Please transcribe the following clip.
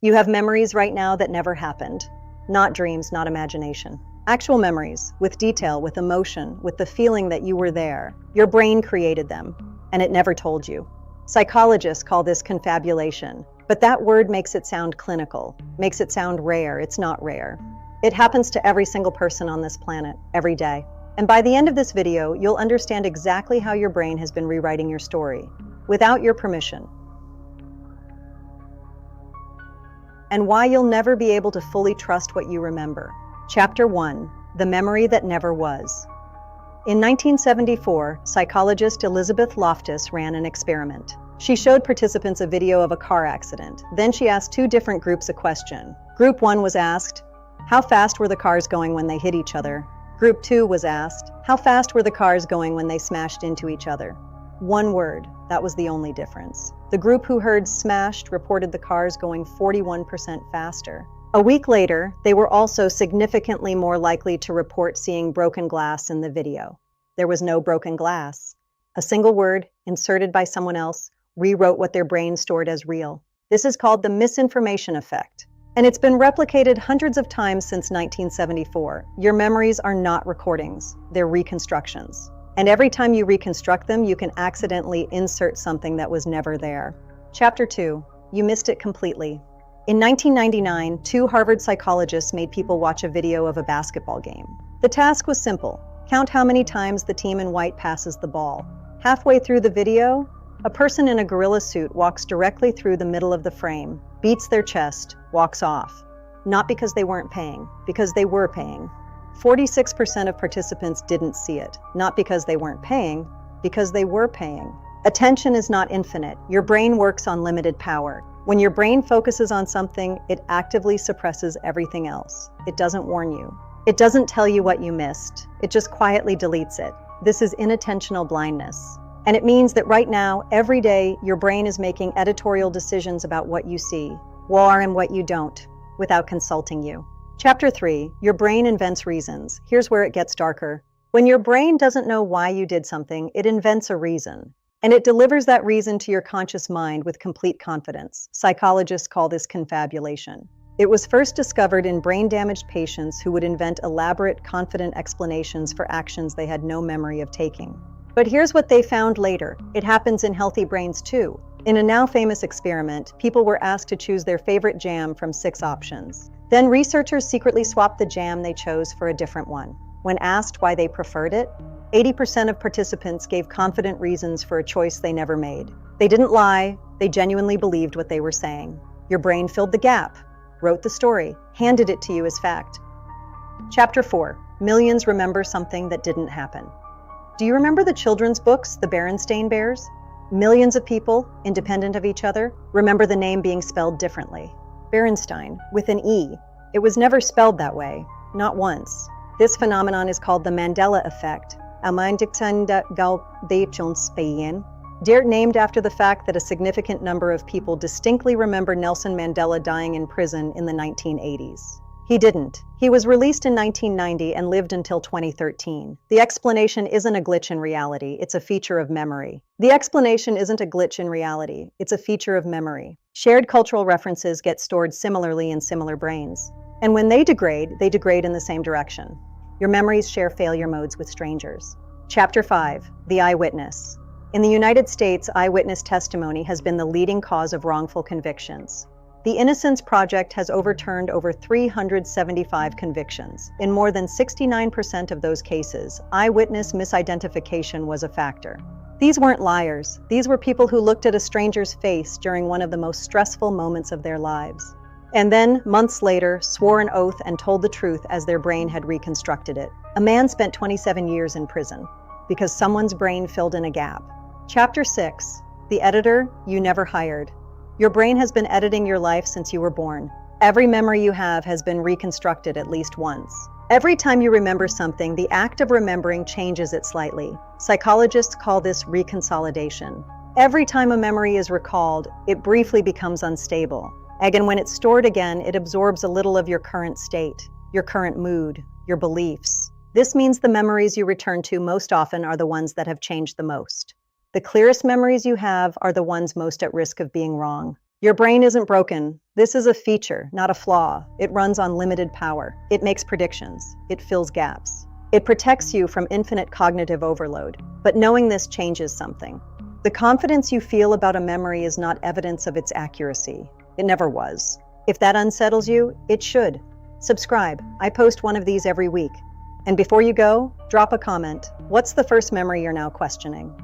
You have memories right now that never happened. Not dreams, not imagination. Actual memories, with detail, with emotion, with the feeling that you were there. Your brain created them, and it never told you. Psychologists call this confabulation, but that word makes it sound clinical, makes it sound rare. It's not rare. It happens to every single person on this planet, every day. And by the end of this video, you'll understand exactly how your brain has been rewriting your story, without your permission. And why you'll never be able to fully trust what you remember. Chapter 1. The Memory That Never Was. In 1974, psychologist Elizabeth Loftus ran an experiment. She showed participants a video of a car accident. Then she asked two different groups a question. Group 1 was asked, how fast were the cars going when they hit each other? Group 2 was asked, how fast were the cars going when they smashed into each other? One word, that was the only difference. The group who heard smashed reported the cars going 41% faster. A week later, they were also significantly more likely to report seeing broken glass in the video. There was no broken glass. A single word, inserted by someone else, rewrote what their brain stored as real. This is called the misinformation effect. And it's been replicated hundreds of times since 1974. Your memories are not recordings, they're reconstructions. And every time you reconstruct them, you can accidentally insert something that was never there. Chapter 2. You missed it completely. In 1999, two Harvard psychologists made people watch a video of a basketball game. The task was simple. Count how many times the team in white passes the ball. Halfway through the video, a person in a gorilla suit walks directly through the middle of the frame, beats their chest, walks off. Not because they weren't paying, because they were paying. 46% of participants didn't see it, not because they weren't paying, because they were paying. Attention is not infinite. Your brain works on limited power. When your brain focuses on something, it actively suppresses everything else. It doesn't warn you. It doesn't tell you what you missed. It just quietly deletes it. This is inattentional blindness. And it means that right now, every day, your brain is making editorial decisions about what you see, and what you don't, without consulting you. Chapter 3. Your brain invents reasons. Here's where it gets darker. When your brain doesn't know why you did something, it invents a reason. And it delivers that reason to your conscious mind with complete confidence. Psychologists call this confabulation. It was first discovered in brain-damaged patients who would invent elaborate, confident explanations for actions they had no memory of taking. But here's what they found later. It happens in healthy brains too. In a now famous experiment, people were asked to choose their favorite jam from 6 options. Then researchers secretly swapped the jam they chose for a different one. When asked why they preferred it, 80% of participants gave confident reasons for a choice they never made. They didn't lie, they genuinely believed what they were saying. Your brain filled the gap, wrote the story, handed it to you as fact. Chapter 4. Millions remember something that didn't happen. Do you remember the children's books, the Berenstain Bears? Millions of people, independent of each other, remember the name being spelled differently. Berenstain, with an E. It was never spelled that way, not once. This phenomenon is called the Mandela effect. Named after the fact that a significant number of people distinctly remember Nelson Mandela dying in prison in the 1980s. He didn't. He was released in 1990 and lived until 2013. The explanation isn't a glitch in reality, it's a feature of memory. The explanation isn't a glitch in reality, it's a feature of memory. Shared cultural references get stored similarly in similar brains. And when they degrade in the same direction. Your memories share failure modes with strangers. Chapter 5. The Eyewitness. In the United States, eyewitness testimony has been the leading cause of wrongful convictions. The Innocence Project has overturned over 375 convictions. In more than 69% of those cases, eyewitness misidentification was a factor. These weren't liars. These were people who looked at a stranger's face during one of the most stressful moments of their lives. And then, months later, swore an oath and told the truth as their brain had reconstructed it. A man spent 27 years in prison because someone's brain filled in a gap. Chapter 6. The editor you never hired. Your brain has been editing your life since you were born. Every memory you have has been reconstructed at least once. Every time you remember something, the act of remembering changes it slightly. Psychologists call this reconsolidation. Every time a memory is recalled, it briefly becomes unstable. And when it's stored again, it absorbs a little of your current state, your current mood, your beliefs. This means the memories you return to most often are the ones that have changed the most. The clearest memories you have are the ones most at risk of being wrong. Your brain isn't broken. This is a feature, not a flaw. It runs on limited power. It makes predictions. It fills gaps. It protects you from infinite cognitive overload. But knowing this changes something. The confidence you feel about a memory is not evidence of its accuracy. It never was. If that unsettles you, it should. Subscribe. I post one of these every week. And before you go, drop a comment. What's the first memory you're now questioning?